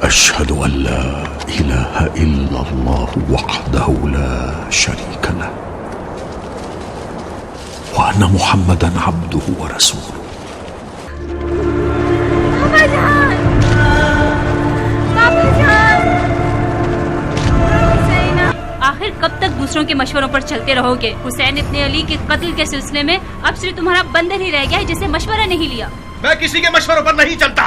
अशहदु अल्ला इलाहा इल्लल्लाह वहदहु ला शरीका लह व अन्ना मुहम्मदन अब्दुहु व रसूलुहु। आखिर कब तक दूसरों के मशवरों पर चलते रहोगे? हुसैन इब्ने अली के कत्ल के सिलसिले में अब सिर्फ तुम्हारा बंदर ही रह गया है जिसे मशवरा नहीं लिया। मैं किसी के मशवरों पर नहीं चलता।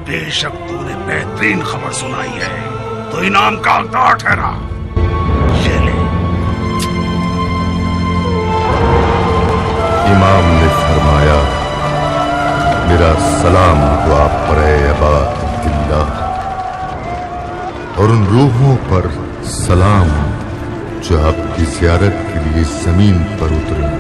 बेशक तूने बेहतरीन खबर सुनाई है तो इनाम का हकदार ठहरा। ये ले। इमाम ने फरमाया, मेरा सलाम हो आप पर अबाद अब्दुल्लाह, और उन रूहों पर सलाम जो आपकी ज़ियारत के लिए जमीन पर उतरे।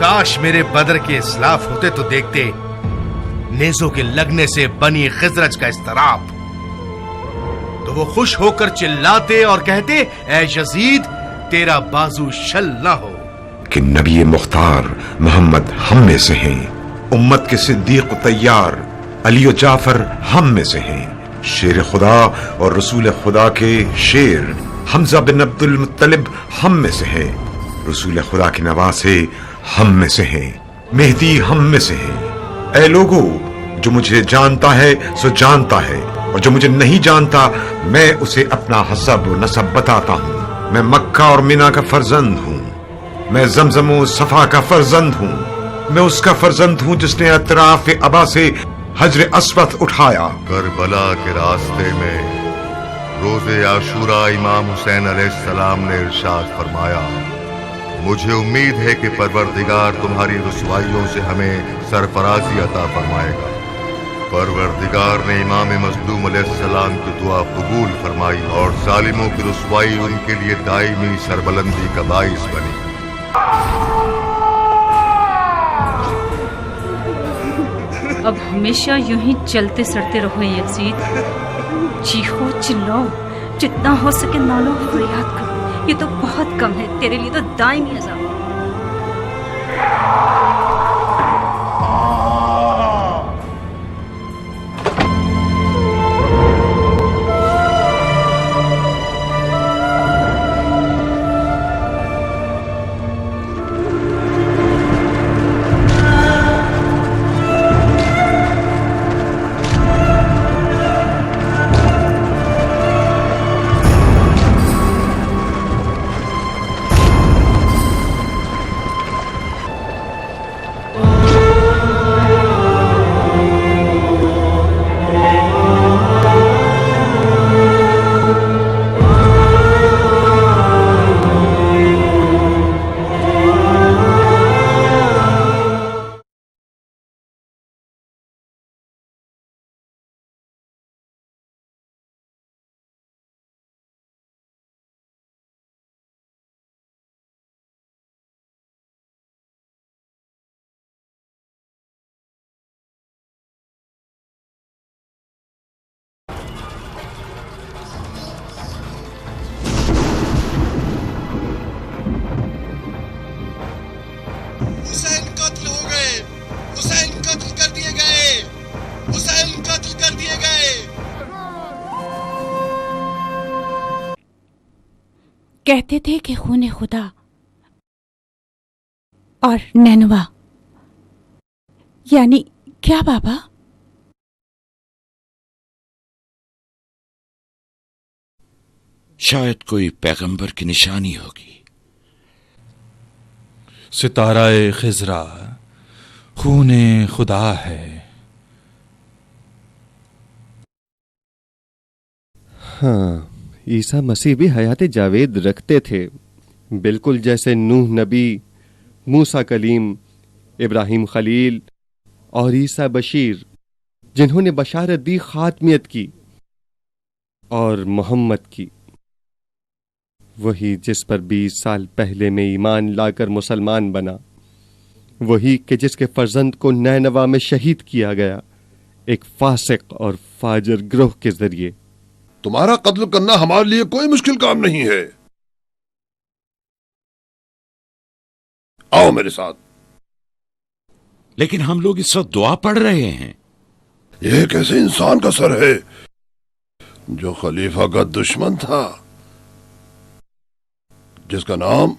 काश मेरे बदर के इस्लाफ होते तो देखते नेज़ों के लगने से बनी खिजरज का इस्तराब, तो वो खुश होकर चिल्लाते और कहते, ऐ यजीद तेरा बाजू शल ना हो। कि नबी मुख्तार मोहम्मद हम में से हैं, उम्मत के सिद्दीक तैयार अली और जाफर हम में से हैं, शेर खुदा और रसूल खुदा के शेर हमजा बिन अब्दुल मुत्तलिब हम में से हैं, रसूल खुदा के नवासे हम में से हैं, मेहदी हम में से हैं। ऐ लोगो, जो मुझे जानता है सो जानता है, और जो मुझे नहीं जानता मैं उसे अपना हसब नसब बताता हूँ। मैं मक्का और मिना का फर्जंद हूँ, मैं जमजम और सफा का फर्जंद हूँ, मैं उसका फर्जंद हूँ जिसने अतराफ अबा से हजर अस्वद उठाया। करबला के रास्ते में रोज़े आशूरा इमाम हुसैन अलैहिस्सलाम ने इरशाद फरमाया, मुझे उम्मीद है कि परवरदिगार तुम्हारी रुसवाइयों से हमें सरफराजी अता फरमाएगा। परवरदिगार ने इमाम मज़लूम अलैहिस्सलाम की दुआ कबूल फरमाई और जालिमों की रुसवाई उनके लिए दायमी सरबलंदी का बाइस बनी। अब हमेशा यूं ही चलते सड़ते रहो यजीद, चीखो चिल्लाओ, जितना हो सके नालो फरियाद करो, ये तो बहुत कम है, तेरे लिए तो दायमी अज़ाब। कहते थे कि खून खुदा और नैनवा यानी क्या बाबा? शायद कोई पैगंबर की निशानी होगी। सिताराए खिजरा खूने खुदा है। हाँ, ईसा मसीह भी हयात जावेद रखते थे, बिल्कुल जैसे नूह नबी, मूसा कलीम, इब्राहिम खलील और ईसा बशीर, जिन्होंने बशारत दी खातमियत की, और मोहम्मद की, वही जिस पर 20 साल पहले में ईमान लाकर मुसलमान बना, वही कि जिसके फर्जंद को नैनवा में शहीद किया गया एक फासिक और फाजिर ग्रोह के जरिए। तुम्हारा कत्ल करना हमारे लिए कोई मुश्किल काम नहीं है। आओ मेरे साथ। लेकिन हम लोग इस वक्त दुआ पढ़ रहे हैं। यह कैसे इंसान का सर है जो खलीफा का दुश्मन था, जिसका नाम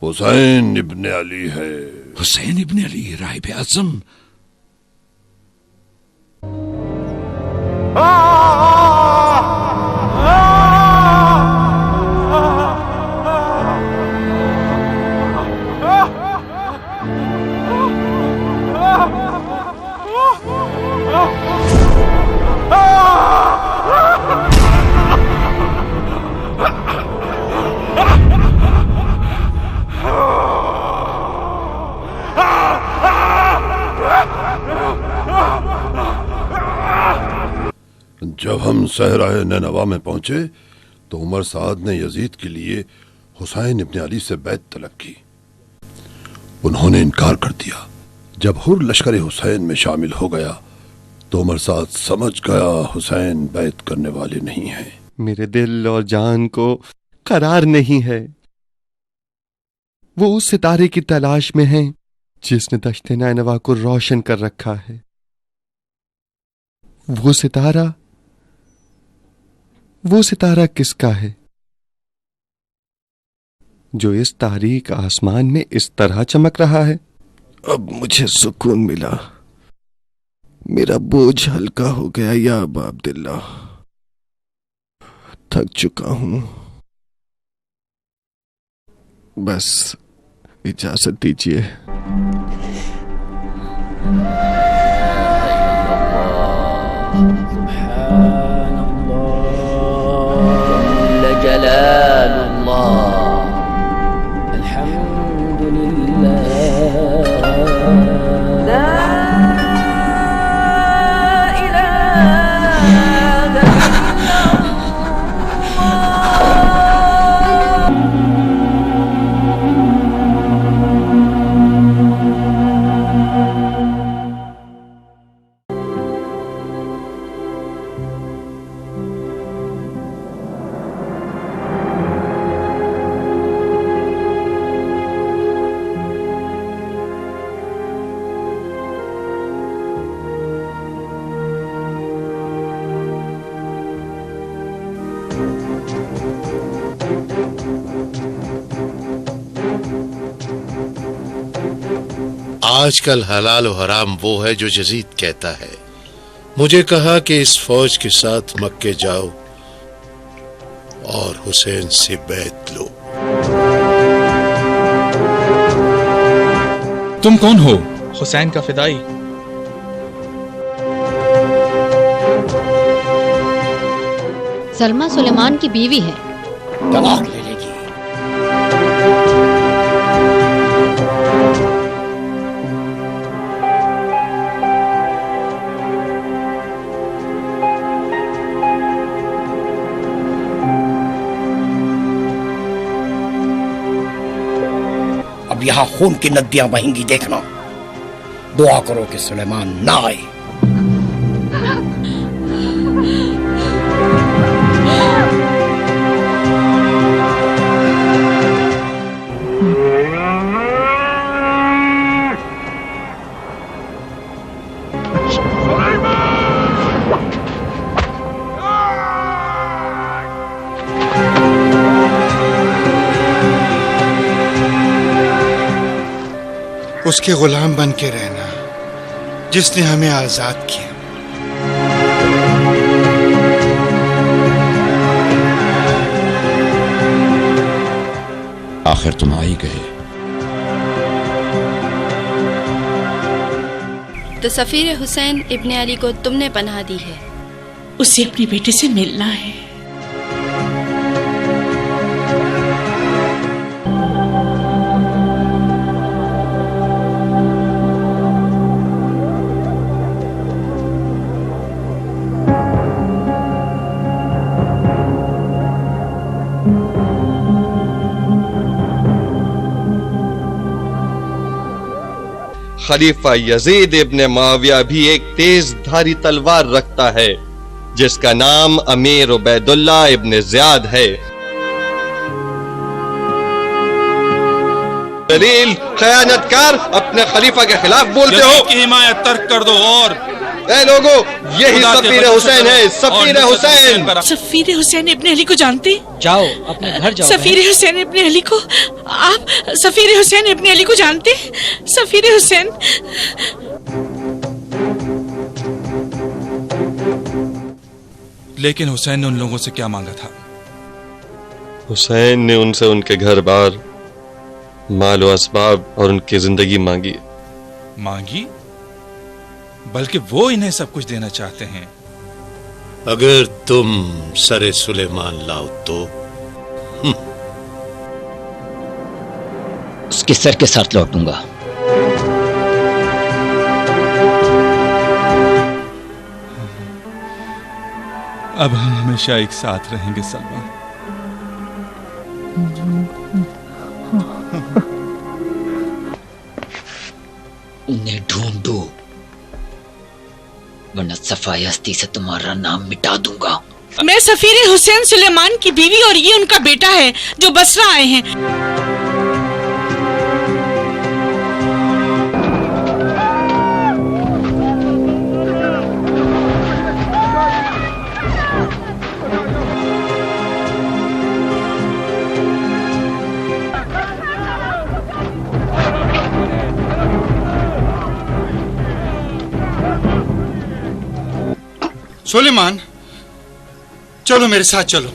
हुसैन इब्ने अली है। हुसैन इब्ने अली राहिब आज़म। जब हम सहराए नैनवा में पहुंचे तो उमर साद ने यजीद के लिए हुसैन इब्ने अली से बैत तलब की। उन्होंने इनकार कर दिया। जब हुर लश्कर हुसैन में शामिल हो गया तो उमर साद समझ गया हुसैन बैत करने वाले नहीं हैं। मेरे दिल और जान को करार नहीं है। वो उस सितारे की तलाश में हैं जिसने दश्त नैनवा को रोशन कर रखा है। वो सितारा किसका है जो इस तारीक आसमान में इस तरह चमक रहा है? अब मुझे सुकून मिला, मेरा बोझ हल्का हो गया। या अबा अब्दुल्ला, थक चुका हूं, बस इजाजत दीजिए। आजकल हलाल और हराम वो है जो यजीद कहता है। मुझे कहा कि इस फौज के साथ मक्के जाओ और हुसैन से बैत लो। तुम कौन हो? हुसैन का फिदाई। सलमा सुलेमान की बीवी है। तलाक ले लेगी। अब यहां खून की नदियां बहेंगी, देखना। दुआ करो कि सुलेमान ना आए। उसके गुलाम बन के रहना जिसने हमें आजाद किया। आखिर तुम आ ही गए। तो सफीर हुसैन इब्ने अली को तुमने पनाह दी है। उसे अपनी बेटी से मिलना है। खलीफा यजीद इब्ने मुआविया भी एक तेज धारी तलवार रखता है जिसका नाम अमीर उबैदुल्लाह इब्ने ज़ियाद है। दलील खयानतकार अपने खलीफा के खिलाफ बोलते हो। की हिमायत तर्क कर दो। और ए लोगो, यही सफीर हुसैन है, सफीर हुसैन। सफीर हुसैन इब्ने अली को जानते? जाओ अपने घर जाओ। सफीर हुसैन इब्ने अली को आप सफीर हुसैन इब्ने अली को जानते? सफीर हुसैन। लेकिन हुसैन ने उन लोगों से क्या मांगा था? हुसैन ने उनसे उनके घर बार, माल व असबाब और उनकी जिंदगी मांगी। मांगी? बल्कि वो इन्हें सब कुछ देना चाहते हैं। अगर तुम सरे सुलेमान लाओ तो उसके सर के साथ लौटूंगा। अब हम हमेशा एक साथ रहेंगे सलमा। उन्हें ढूंढो वरना सफाई हस्ती से तुम्हारा नाम मिटा दूंगा। मैं सफीर हुसैन सुलेमान की बीवी और ये उनका बेटा है जो बसरा आए हैं। सुलेमान, चलो मेरे साथ चलो,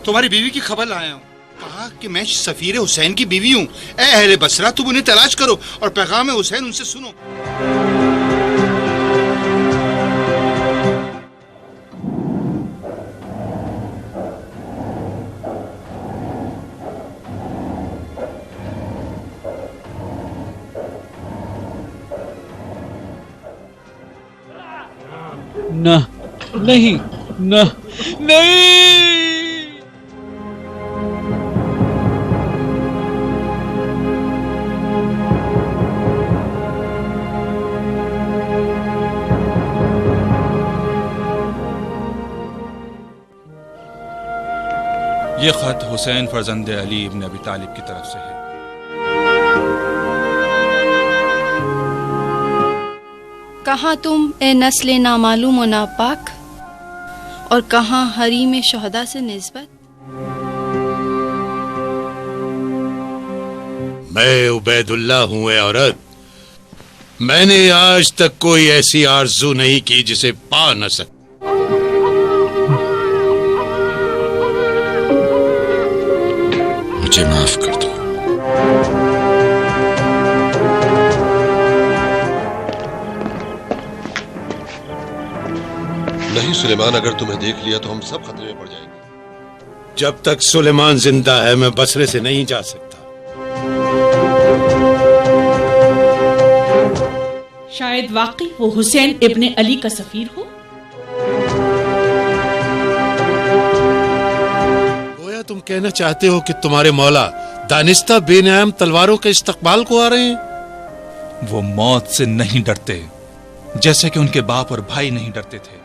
तुम्हारी बीवी की खबर लाया हूँ। कहा कि मैं सफीर हुसैन की बीवी हूँ। ए अहले बसरा, तुम उन्हें तलाश करो और पैगाम हुसैन उनसे सुनो। ना, नहीं, ना, नहीं। ये खत हुसैन फर्जंद अली इब्न अबी तालिब की तरफ से है। कहाँ तुम ए नस्ल नामालूम व नापाक, और कहाँ हरीम शोहदा से निस्बत। मैं उबैदुल्लाह हूँ ए औरत। मैंने आज तक कोई ऐसी आरज़ू नहीं की जिसे पा न सक। मुझे माफ कर दो। नहीं सुलेमान, अगर तुम्हें देख लिया तो हम सब खतरे में पड़ जाएंगे। जब तक सुलेमान जिंदा है मैं बसरे से नहीं जा सकता। शायद वाकई वो हुसैन इब्ने अली का सफीर हो। गोया तुम कहना चाहते हो कि तुम्हारे मौला दानिस्ता बेनाम तलवारों के इस्तकबाल को आ रहे हैं। वो मौत से नहीं डरते, जैसे कि उनके बाप और भाई नहीं डरते थे।